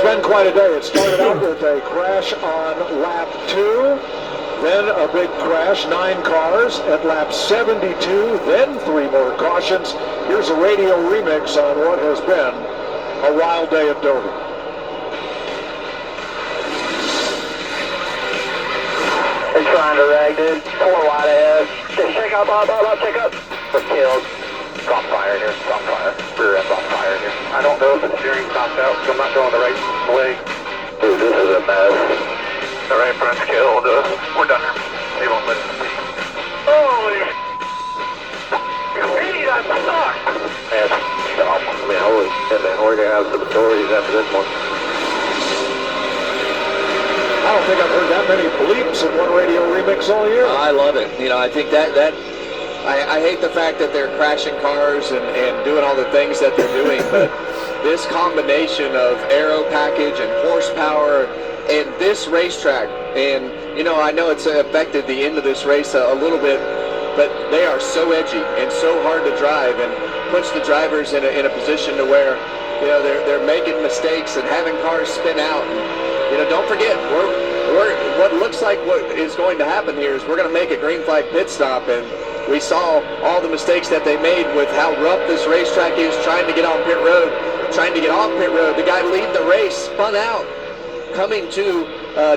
been quite a day. It started out with a crash on lap 2, then a big crash, 9 cars at lap 72, then 3 more cautions. Here's a radio remix on what has been a wild day at Dover. They're trying to rag, dude. 4 wide ahead. Check up, check up. We're killed. It's on fire here. It's on fire. Rear end's on fire here. I don't know if the steering's knocked out because I'm not going the right way. Dude, this is a mess. The right front's killed. We're done. They won't listen to me. Holy speed, I'm stuck. Man, stop. I mean, holy shit, man. We're going to have some stories after this one. I don't think I've heard that many bleeps in one radio remix all year. I love it. You know, I think I hate the fact that they're crashing cars and doing all the things that they're doing, but this combination of aero package and horsepower and this racetrack, and, you know, I know it's affected the end of this race a little bit, but they are so edgy and so hard to drive and puts the drivers in a position to where, you know, they're making mistakes and having cars spin out. You know, don't forget, what looks like what is going to happen here is we're going to make a green flag pit stop, and we saw all the mistakes that they made with how rough this racetrack is, trying to get on pit road, trying to get off pit road. The guy leading the race spun out, coming to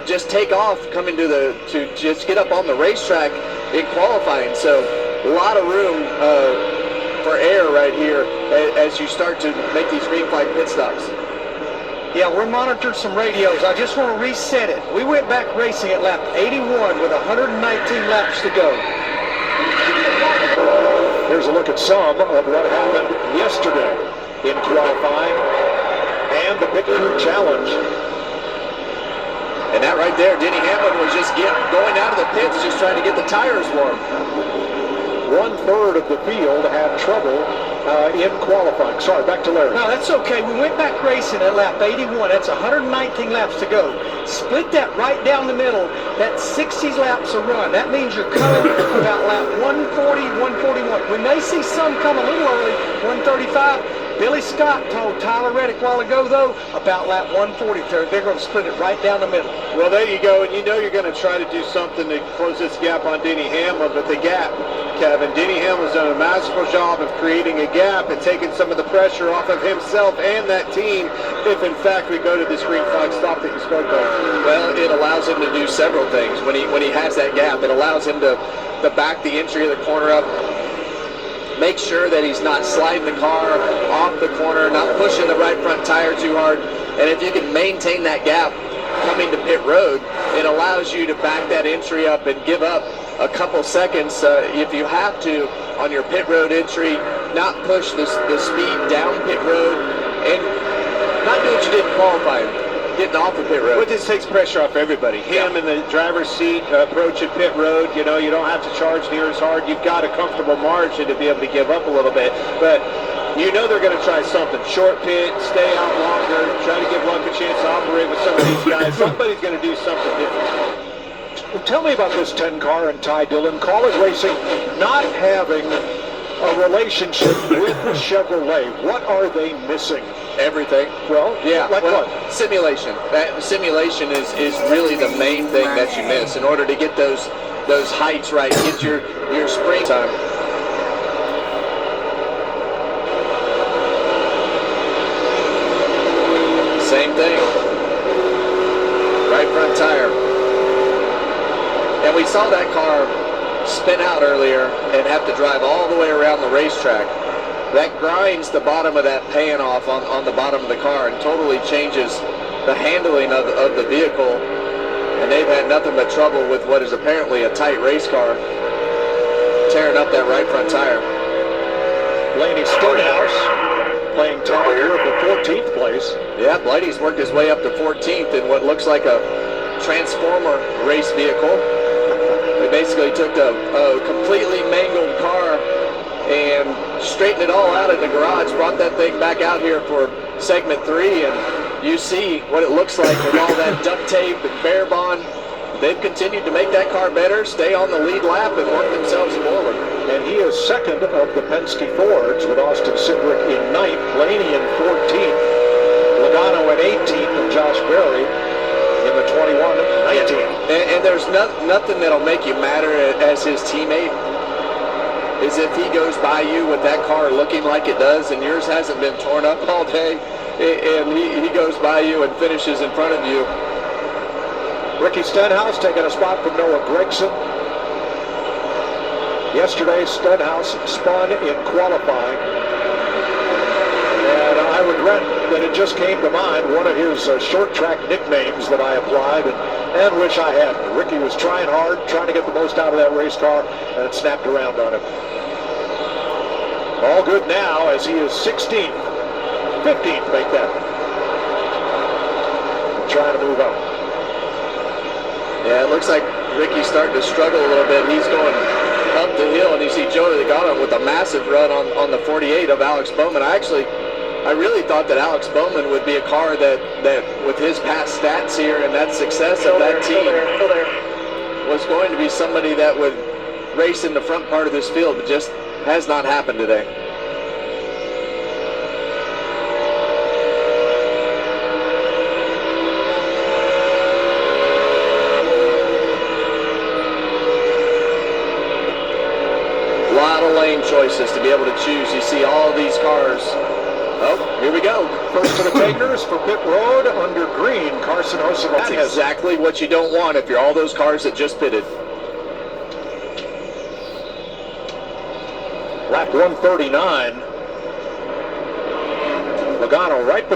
just take off, coming to just get up on the racetrack in qualifying. So a lot of room for error right here as you start to make these green flag pit stops. Yeah, we're monitoring some radios. I just want to reset it. We went back racing at lap 81 with 119 laps to go. Here's a look at some of what happened yesterday in qualifying and the Pit Crew Challenge. And that right there, Denny Hamlin was just going out of the pits, just trying to get the tires warm. 1/3 of the field had trouble in qualifying. Sorry, back to Larry. No, that's okay. We went back racing at lap 81. That's 119 laps to go. Split that right down the middle. That's 60 laps a run. That means you're coming about lap 140, 141. We may see some come a little early, 135. Billy Scott told Tyler Reddick a while ago, though, about lap 140. They're going to split it right down the middle. Well, there you go, and you know you're going to try to do something to close this gap on Denny Hamlin, but the gap, Kevin, Denny Hamlin's done a masterful job of creating a gap and taking some of the pressure off of himself and that team if, in fact, we go to this green flag stop that you spoke of. Well, it allows him to do several things. When he has that gap, it allows him to back the entry of the corner up, make sure that he's not sliding the car off the corner, not pushing the right front tire too hard. And if you can maintain that gap coming to pit road, it allows you to back that entry up and give up a couple seconds if you have to on your pit road entry, not push the speed down pit road, and not do what you did in qualifying, getting off the pit road. But this takes pressure off everybody. Him in the driver's seat approaching pit road, you know, you don't have to charge near as hard. You've got a comfortable margin to be able to give up a little bit. But you know they're going to try something. Short pit, stay out longer, try to give luck a chance to operate with some of these guys. Somebody's going to do something different. Tell me about this 10 car and Ty Dillon. College Racing not having a relationship with Chevrolet. What are they missing? Everything. Well, yeah. Like well, what? Simulation. Simulation is really the main thing that you miss in order to get those heights right, get your spring time. Same thing. Right front tire. And we saw that car spin out earlier and have to drive all the way around the racetrack. That grinds the bottom of that pan off on the bottom of the car and totally changes the handling of the vehicle. And they've had nothing but trouble with what is apparently a tight race car, tearing up that right front tire. Blaney Stonehouse playing top here at the 14th place. Yeah, Blaney's worked his way up to 14th in what looks like a transformer race vehicle. They basically took a completely mangled car and straightened it all out in the garage, brought that thing back out here for segment 3, and you see what it looks like with all that duct tape and bare bond. They've continued to make that car better, stay on the lead lap, and work themselves forward. And he is second of the Penske Fords with Austin Cindric in 9th, Blaney in 14th, Logano at 18th, and Josh Berry in the 21-19. And there's nothing that'll make you matter as his teammate is if he goes by you with that car looking like it does and yours hasn't been torn up all day, and he goes by you and finishes in front of you. Ricky Stenhouse taking a spot from Noah Gragson. Yesterday, Stenhouse spun in qualifying. And I regret that it just came to mind one of his short track nicknames that I applied and wish I hadn't. Ricky was trying hard, trying to get the most out of that race car, and it snapped around on him. All good now as he is 16th. 15th, make that. Trying to move up. Yeah, it looks like Ricky's starting to struggle a little bit. He's going up the hill, and you see Joey Logano with a massive run on the 48 of Alex Bowman. I really thought that Alex Bowman would be a car that with his past stats here and that success of that team was going to be somebody that would race in the front part of this field, but just has not happened today. A lot of lane choices to be able to choose. You see all these cars. Oh, here we go. First to the takers for pit road under green. Carson Hocevar. That's exactly what you don't want if you're all those cars that just pitted. Lap 139. Logano right between